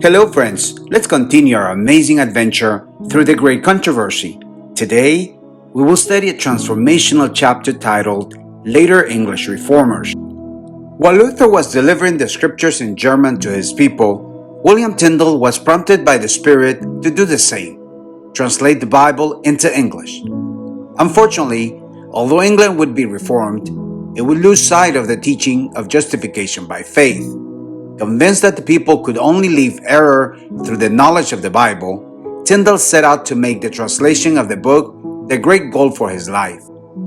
Hello friends, let's continue our amazing adventure through the Great Controversy. Today, we will study a transformational chapter titled Later English Reformers. While Luther was delivering the scriptures in German to his people, William Tyndale was prompted by the Spirit to do the same, translate the Bible into English. Unfortunately, although England would be reformed, it would lose sight of the teaching of justification by faith. Convinced that the people could only leave error through the knowledge of the Bible, Tyndale set out to make the translation of the book the great goal for his life.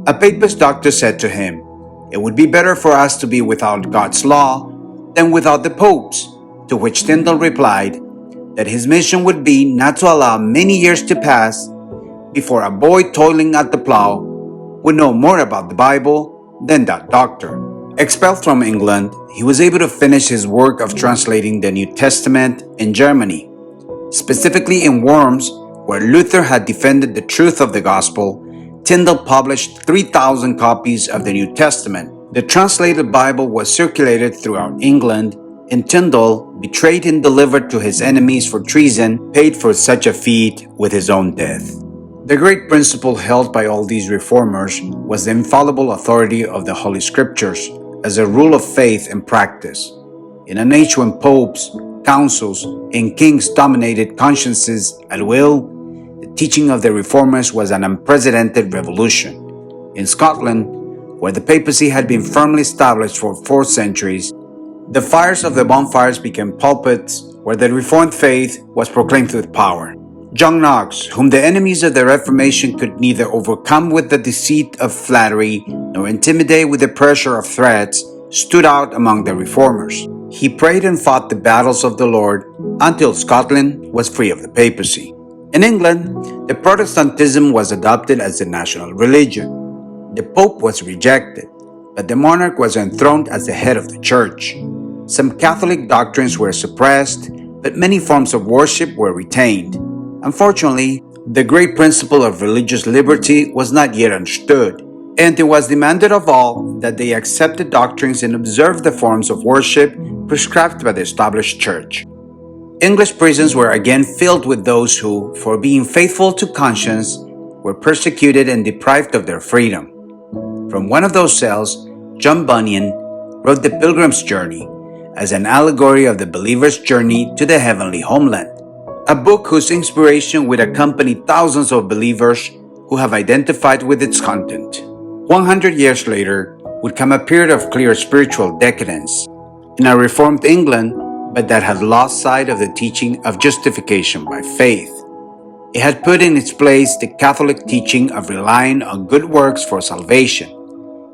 A Papist doctor said to him, "It would be better for us to be without God's law than without the Pope's," to which Tyndale replied that his mission would be not to allow many years to pass before a boy toiling at the plow would know more about the Bible than that doctor. Expelled from England, he was able to finish his work of translating the New Testament in Germany. Specifically in Worms, where Luther had defended the truth of the gospel, Tyndale published 3,000 copies of the New Testament. The translated Bible was circulated throughout England, and Tyndale, betrayed and delivered to his enemies for treason, paid for such a feat with his own death. The great principle held by all these reformers was the infallible authority of the Holy Scriptures as a rule of faith and practice. In an age when popes, councils, and kings dominated consciences at will, the teaching of the reformers was an unprecedented revolution. In Scotland, where the papacy had been firmly established for 4 centuries, the fires of the bonfires became pulpits where the Reformed faith was proclaimed with power. John Knox, whom the enemies of the Reformation could neither overcome with the deceit of flattery nor intimidate with the pressure of threats, stood out among the reformers. He prayed and fought the battles of the Lord until Scotland was free of the papacy. In England, the Protestantism was adopted as the national religion. The Pope was rejected, but the monarch was enthroned as the head of the church. Some Catholic doctrines were suppressed, but many forms of worship were retained. Unfortunately, the great principle of religious liberty was not yet understood, and it was demanded of all that they accept the doctrines and observe the forms of worship prescribed by the established church. English prisons were again filled with those who, for being faithful to conscience, were persecuted and deprived of their freedom. From one of those cells, John Bunyan wrote The Pilgrim's Journey as an allegory of the believer's journey to the heavenly homeland. A book whose inspiration would accompany thousands of believers who have identified with its content. 100 years later would come a period of clear spiritual decadence in a reformed England, but that had lost sight of the teaching of justification by faith. It had put in its place the Catholic teaching of relying on good works for salvation.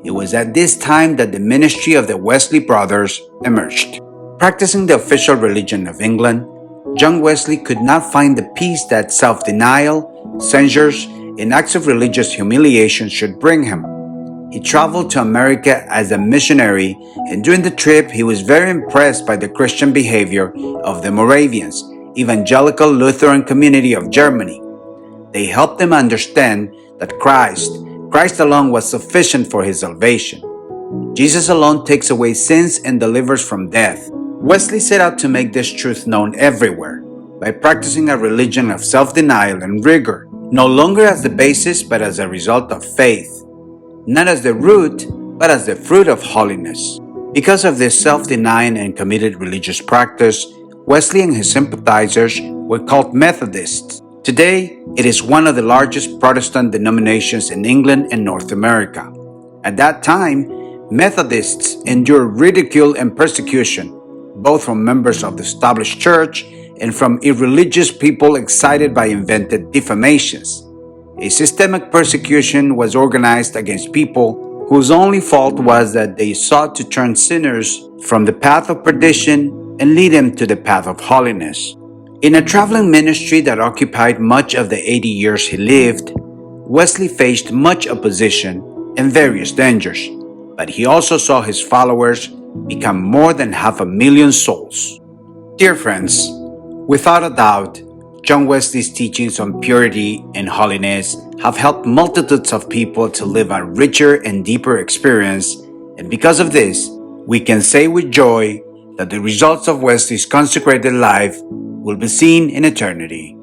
It was at this time that the ministry of the Wesley brothers emerged. Practicing the official religion of England, John Wesley could not find the peace that self-denial, censures, and acts of religious humiliation should bring him. He traveled to America as a missionary, and during the trip he was very impressed by the Christian behavior of the Moravians, evangelical Lutheran community of Germany. They helped him understand that Christ alone was sufficient for his salvation. Jesus alone takes away sins and delivers from death. Wesley set out to make this truth known everywhere by practicing a religion of self-denial and rigor, no longer as the basis but as a result of faith, not as the root but as the fruit of holiness. Because of this self-denying and committed religious practice, Wesley and his sympathizers were called Methodists. Today, it is one of the largest Protestant denominations in England and North America. At that time, Methodists endured ridicule and persecution, both from members of the established church and from irreligious people excited by invented defamations. A systemic persecution was organized against people whose only fault was that they sought to turn sinners from the path of perdition and lead them to the path of holiness. In a traveling ministry that occupied much of the 80 years he lived, Wesley faced much opposition and various dangers, but he also saw his followers become more than 500,000 souls. Dear friends, without a doubt, John Wesley's teachings on purity and holiness have helped multitudes of people to live a richer and deeper experience, and because of this, we can say with joy that the results of Wesley's consecrated life will be seen in eternity.